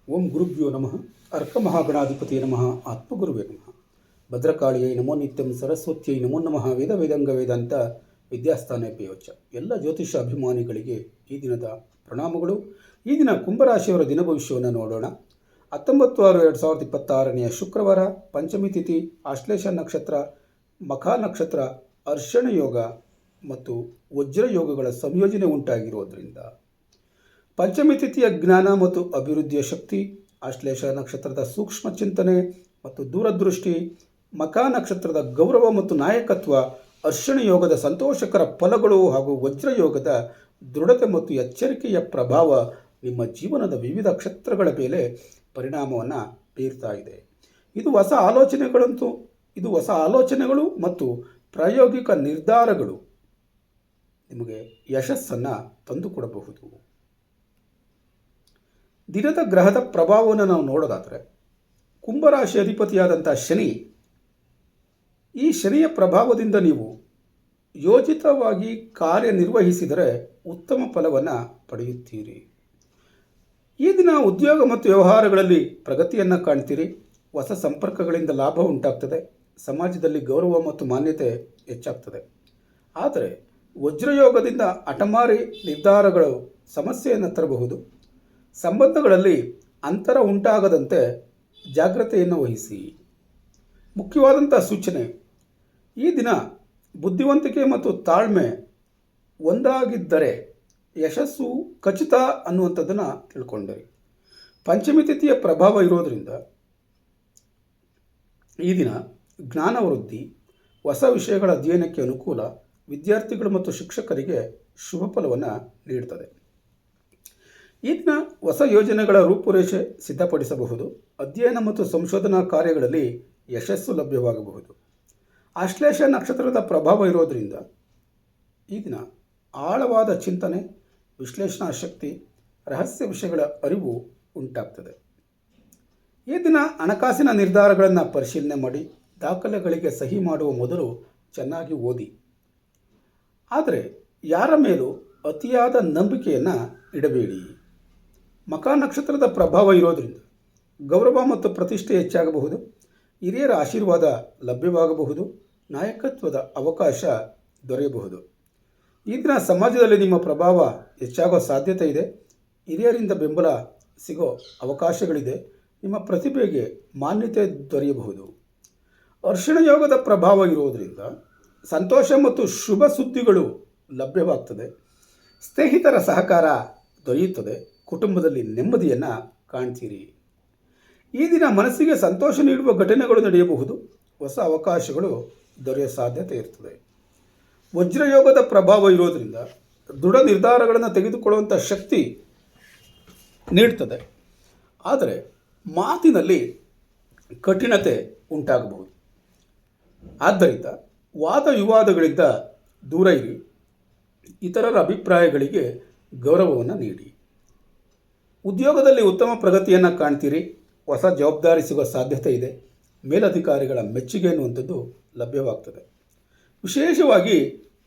ಓಂ ಗುರುಭ್ಯೋ ನಮಃ ಅರ್ಕಮಹಾಗಣಾಧಿಪತಿಯೇ ನಮಃ ಆತ್ಮಗುರುವೇ ನಮಃ ಭದ್ರಕಾಳಿಯೈ ನಮೋ ನಿತ್ಯಂ ಸರಸ್ವತ್ಯೈ ನಮೋ ನಮಃ ವೇದ ವೇದಾಂಗ ವೇದಾಂತ ವಿದ್ಯಾಸ್ಥಾನ ಪೇಯೋಚ. ಎಲ್ಲ ಜ್ಯೋತಿಷ ಅಭಿಮಾನಿಗಳಿಗೆ ಈ ದಿನದ ಪ್ರಣಾಮಗಳು. ಈ ದಿನ ಕುಂಭರಾಶಿಯವರ ದಿನ ಭವಿಷ್ಯವನ್ನು ನೋಡೋಣ. 19/6/2026 ಶುಕ್ರವಾರ, ಪಂಚಮಿ ತಿಥಿ, ಆಶ್ಲೇಷ ನಕ್ಷತ್ರ, ಮಖಾ ನಕ್ಷತ್ರ, ಅರ್ಷಣ ಯೋಗ ಮತ್ತು ವಜ್ರ ಯೋಗಗಳ ಸಂಯೋಜನೆ ಉಂಟಾಗಿರೋದ್ರಿಂದ ಪಂಚಮಿ ತಿಥಿಯ ಜ್ಞಾನ ಮತ್ತು ಅಭಿವೃದ್ಧಿಯ ಶಕ್ತಿ, ಆಶ್ಲೇಷ ನಕ್ಷತ್ರದ ಸೂಕ್ಷ್ಮ ಚಿಂತನೆ ಮತ್ತು ದೂರದೃಷ್ಟಿ, ಮಖಾ ನಕ್ಷತ್ರದ ಗೌರವ ಮತ್ತು ನಾಯಕತ್ವ, ಅರ್ಷಣ ಯೋಗದ ಸಂತೋಷಕರ ಫಲಗಳು ಹಾಗೂ ವಜ್ರಯೋಗದ ದೃಢತೆ ಮತ್ತು ಎಚ್ಚರಿಕೆಯ ಪ್ರಭಾವ ನಿಮ್ಮ ಜೀವನದ ವಿವಿಧ ಕ್ಷೇತ್ರಗಳ ಮೇಲೆ ಪರಿಣಾಮವನ್ನು ಬೀರ್ತಾ ಇದೆ. ಇದು ಹೊಸ ಆಲೋಚನೆಗಳು ಮತ್ತು ಪ್ರಾಯೋಗಿಕ ನಿರ್ಧಾರಗಳು ನಿಮಗೆ ಯಶಸ್ಸನ್ನು ತಂದುಕೊಡಬಹುದು. ದಿನದ ಗ್ರಹದ ಪ್ರಭಾವವನ್ನು ನಾವು ನೋಡೋದಾದರೆ, ಕುಂಭರಾಶಿ ಅಧಿಪತಿಯಾದಂಥ ಶನಿ, ಈ ಶನಿಯ ಪ್ರಭಾವದಿಂದ ನೀವು ಯೋಜಿತವಾಗಿ ಕಾರ್ಯನಿರ್ವಹಿಸಿದರೆ ಉತ್ತಮ ಫಲವನ್ನು ಪಡೆಯುತ್ತೀರಿ. ಈ ದಿನ ಉದ್ಯೋಗ ಮತ್ತು ವ್ಯವಹಾರಗಳಲ್ಲಿ ಪ್ರಗತಿಯನ್ನು ಕಾಣ್ತೀರಿ. ಹೊಸ ಸಂಪರ್ಕಗಳಿಂದ ಲಾಭ ಉಂಟಾಗ್ತದೆ. ಸಮಾಜದಲ್ಲಿ ಗೌರವ ಮತ್ತು ಮಾನ್ಯತೆ ಹೆಚ್ಚಾಗ್ತದೆ. ಆದರೆ ವಜ್ರಯೋಗದಿಂದ ಹಠಮಾರಿ ನಿರ್ಧಾರಗಳು ಸಮಸ್ಯೆಯನ್ನು ತರಬಹುದು. ಸಂಬಂಧಗಳಲ್ಲಿ ಅಂತರ ಉಂಟಾಗದಂತೆ ಜಾಗ್ರತೆಯನ್ನು ವಹಿಸಿ. ಮುಖ್ಯವಾದಂಥ ಸೂಚನೆ: ಈ ದಿನ ಬುದ್ಧಿವಂತಿಕೆ ಮತ್ತು ತಾಳ್ಮೆ ಒಂದಾಗಿದ್ದರೆ ಯಶಸ್ಸು ಖಚಿತ ಅನ್ನುವಂಥದ್ದನ್ನು ತಿಳ್ಕೊಂಡ್ರಿ. ಪಂಚಮಿ ತಿಥಿಯ ಪ್ರಭಾವ ಇರೋದರಿಂದ ಈ ದಿನ ಜ್ಞಾನವೃದ್ಧಿ, ಹೊಸ ವಿಷಯಗಳ ಅಧ್ಯಯನಕ್ಕೆ ಅನುಕೂಲ, ವಿದ್ಯಾರ್ಥಿಗಳು ಮತ್ತು ಶಿಕ್ಷಕರಿಗೆ ಶುಭ ಫಲವನ್ನು ನೀಡುತ್ತದೆ. ಈ ದಿನ ಹೊಸ ಯೋಜನೆಗಳ ರೂಪುರೇಷೆ ಸಿದ್ಧಪಡಿಸಬಹುದು. ಅಧ್ಯಯನ ಮತ್ತು ಸಂಶೋಧನಾ ಕಾರ್ಯಗಳಲ್ಲಿ ಯಶಸ್ಸು ಲಭ್ಯವಾಗಬಹುದು. ಆಶ್ಲೇಷ ನಕ್ಷತ್ರದ ಪ್ರಭಾವ ಇರೋದರಿಂದ ಈ ದಿನ ಆಳವಾದ ಚಿಂತನೆ, ವಿಶ್ಲೇಷಣಾ ಶಕ್ತಿ, ರಹಸ್ಯ ವಿಷಯಗಳ ಅರಿವು ಉಂಟಾಗ್ತದೆ. ಈ ದಿನ ಹಣಕಾಸಿನ ನಿರ್ಧಾರಗಳನ್ನು ಪರಿಶೀಲನೆ ಮಾಡಿ. ದಾಖಲೆಗಳಿಗೆ ಸಹಿ ಮಾಡುವ ಮೊದಲು ಚೆನ್ನಾಗಿ ಓದಿ. ಆದರೆ ಯಾರ ಮೇಲೂ ಅತಿಯಾದ ನಂಬಿಕೆಯನ್ನು ಇಡಬೇಡಿ. ಮಖಾ ನಕ್ಷತ್ರದ ಪ್ರಭಾವ ಇರೋದರಿಂದ ಗೌರವ ಮತ್ತು ಪ್ರತಿಷ್ಠೆ ಹೆಚ್ಚಾಗಬಹುದು. ಹಿರಿಯರ ಆಶೀರ್ವಾದ ಲಭ್ಯವಾಗಬಹುದು. ನಾಯಕತ್ವದ ಅವಕಾಶ ದೊರೆಯಬಹುದು. ಈ ದಿನ ಸಮಾಜದಲ್ಲಿ ನಿಮ್ಮ ಪ್ರಭಾವ ಹೆಚ್ಚಾಗೋ ಸಾಧ್ಯತೆ ಇದೆ. ಹಿರಿಯರಿಂದ ಬೆಂಬಲ ಸಿಗೋ ಅವಕಾಶಗಳಿದೆ. ನಿಮ್ಮ ಪ್ರತಿಭೆಗೆ ಮಾನ್ಯತೆ ದೊರೆಯಬಹುದು. ಅರ್ಷಣ ಯೋಗದ ಪ್ರಭಾವ ಇರೋದರಿಂದ ಸಂತೋಷ ಮತ್ತು ಶುಭ ಸುದ್ದಿಗಳು ಲಭ್ಯವಾಗ್ತದೆ. ಸ್ನೇಹಿತರ ಸಹಕಾರ ದೊರೆಯುತ್ತದೆ. ಕುಟುಂಬದಲ್ಲಿ ನೆಮ್ಮದಿಯನ್ನು ಕಾಣ್ತೀರಿ. ಈ ದಿನ ಮನಸ್ಸಿಗೆ ಸಂತೋಷ ನೀಡುವ ಘಟನೆಗಳು ನಡೆಯಬಹುದು. ಹೊಸ ಅವಕಾಶಗಳು ದೊರೆಯುವ ಸಾಧ್ಯತೆ ಇರ್ತದೆ. ವಜ್ರಯೋಗದ ಪ್ರಭಾವ ಇರೋದರಿಂದ ದೃಢ ನಿರ್ಧಾರಗಳನ್ನು ತೆಗೆದುಕೊಳ್ಳುವಂಥ ಶಕ್ತಿ ನೀಡ್ತದೆ. ಆದರೆ ಮಾತಿನಲ್ಲಿ ಕಠಿಣತೆ ಉಂಟಾಗಬಹುದು. ಆದ್ದರಿಂದ ವಾದ ವಿವಾದಗಳಿಂದ ದೂರ ಇರಿ. ಇತರರ ಅಭಿಪ್ರಾಯಗಳಿಗೆ ಗೌರವವನ್ನು ನೀಡಿ. ಉದ್ಯೋಗದಲ್ಲಿ ಉತ್ತಮ ಪ್ರಗತಿಯನ್ನು ಕಾಣ್ತೀರಿ. ಹೊಸ ಜವಾಬ್ದಾರಿ ಸಿಗುವ ಸಾಧ್ಯತೆ ಇದೆ. ಮೇಲಧಿಕಾರಿಗಳ ಮೆಚ್ಚುಗೆ ಅನ್ನುವಂಥದ್ದು ಲಭ್ಯವಾಗ್ತದೆ. ವಿಶೇಷವಾಗಿ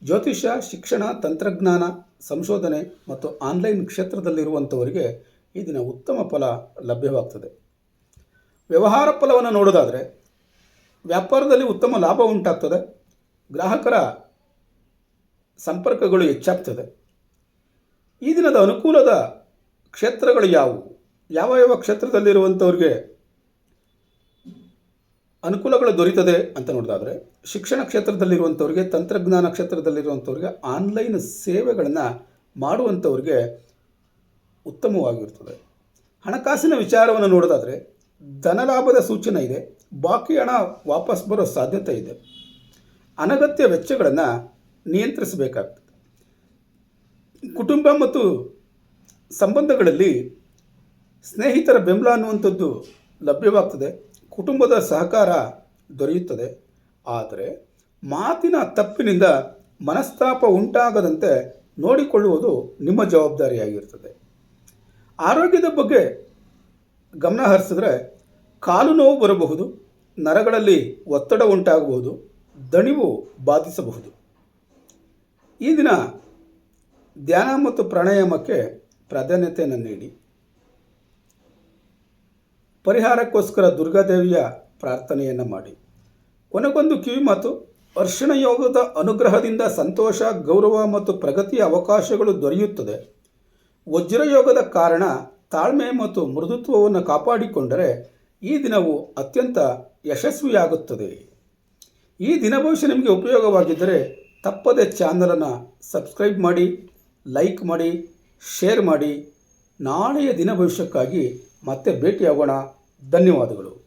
ಜ್ಯೋತಿಷ, ಶಿಕ್ಷಣ, ತಂತ್ರಜ್ಞಾನ, ಸಂಶೋಧನೆ ಮತ್ತು ಆನ್ಲೈನ್ ಕ್ಷೇತ್ರದಲ್ಲಿರುವಂಥವರಿಗೆ ಈ ದಿನ ಉತ್ತಮ ಫಲ ಲಭ್ಯವಾಗ್ತದೆ. ವ್ಯವಹಾರ ಫಲವನ್ನು ನೋಡೋದಾದರೆ, ವ್ಯಾಪಾರದಲ್ಲಿ ಉತ್ತಮ ಲಾಭ ಉಂಟಾಗ್ತದೆ. ಗ್ರಾಹಕರ ಸಂಪರ್ಕಗಳು ಹೆಚ್ಚಾಗ್ತದೆ. ಈ ದಿನದ ಅನುಕೂಲದ ಕ್ಷೇತ್ರಗಳು ಯಾವ ಕ್ಷೇತ್ರದಲ್ಲಿರುವಂಥವ್ರಿಗೆ ಅನುಕೂಲಗಳು ದೊರೀತದೆ ಅಂತ ನೋಡೋದಾದರೆ, ಶಿಕ್ಷಣ ಕ್ಷೇತ್ರದಲ್ಲಿರುವಂಥವ್ರಿಗೆ, ತಂತ್ರಜ್ಞಾನ ಕ್ಷೇತ್ರದಲ್ಲಿರುವಂಥವ್ರಿಗೆ, ಆನ್ಲೈನ್ ಸೇವೆಗಳನ್ನು ಮಾಡುವಂಥವ್ರಿಗೆ ಉತ್ತಮವಾಗಿರ್ತದೆ. ಹಣಕಾಸಿನ ವಿಚಾರವನ್ನು ನೋಡೋದಾದರೆ ಧನಲಾಭದ ಸೂಚನೆ ಇದೆ. ಬಾಕಿ ಹಣ ವಾಪಸ್ ಬರೋ ಸಾಧ್ಯತೆ ಇದೆ. ಅನಗತ್ಯ ವೆಚ್ಚಗಳನ್ನು ನಿಯಂತ್ರಿಸಬೇಕಾಗ್ತದೆ. ಕುಟುಂಬ ಮತ್ತು ಸಂಬಂಧಗಳಲ್ಲಿ ಸ್ನೇಹಿತರ ಬೆಂಬಲ ಅನ್ನುವಂಥದ್ದು ಲಭ್ಯವಾಗ್ತದೆ. ಕುಟುಂಬದ ಸಹಕಾರ ದೊರೆಯುತ್ತದೆ. ಆದರೆ ಮಾತಿನ ತಪ್ಪಿನಿಂದ ಮನಸ್ತಾಪ ಉಂಟಾಗದಂತೆ ನೋಡಿಕೊಳ್ಳುವುದು ನಿಮ್ಮ ಜವಾಬ್ದಾರಿಯಾಗಿರ್ತದೆ. ಆರೋಗ್ಯದ ಬಗ್ಗೆ ಗಮನ ಹರಿಸಿದ್ರೆ ಕಾಲು ನೋವು ಬರಬಹುದು. ನರಗಳಲ್ಲಿ ಒತ್ತಡ ಉಂಟಾಗಬಹುದು. ದಣಿವು ಬಾಧಿಸಬಹುದು. ಈ ದಿನ ಧ್ಯಾನ ಮತ್ತು ಪ್ರಾಣಾಯಾಮಕ್ಕೆ ಪ್ರಾಧಾನ್ಯತೆಯನ್ನು ನೀಡಿ. ಪರಿಹಾರಕ್ಕೋಸ್ಕರ ದುರ್ಗಾದೇವಿಯ ಪ್ರಾರ್ಥನೆಯನ್ನು ಮಾಡಿ. ಕೊನೆಗೊಂದು ಕಿವಿ ಮಾತು. ಅರ್ಶಿಣ ಯೋಗದ ಅನುಗ್ರಹದಿಂದ ಸಂತೋಷ, ಗೌರವ ಮತ್ತು ಪ್ರಗತಿಯ ಅವಕಾಶಗಳು ದೊರೆಯುತ್ತದೆ. ವಜ್ರಯೋಗದ ಕಾರಣ ತಾಳ್ಮೆ ಮತ್ತು ಮೃದುತ್ವವನ್ನು ಕಾಪಾಡಿಕೊಂಡರೆ ಈ ದಿನವು ಅತ್ಯಂತ ಯಶಸ್ವಿಯಾಗುತ್ತದೆ. ಈ ದಿನ ಭವಿಷ್ಯ ನಿಮಗೆ ಉಪಯೋಗವಾಗಿದ್ದರೆ ತಪ್ಪದೆ ಚಾನಲನ್ನು ಸಬ್ಸ್ಕ್ರೈಬ್ ಮಾಡಿ, ಲೈಕ್ ಮಾಡಿ, ಶೇರ್ ಮಾಡಿ. ನಾಳೆಯ ದಿನ ಭವಿಷ್ಯಕ್ಕಾಗಿ ಮತ್ತೆ ಭೇಟಿಯಾಗೋಣ. ಧನ್ಯವಾದಗಳು.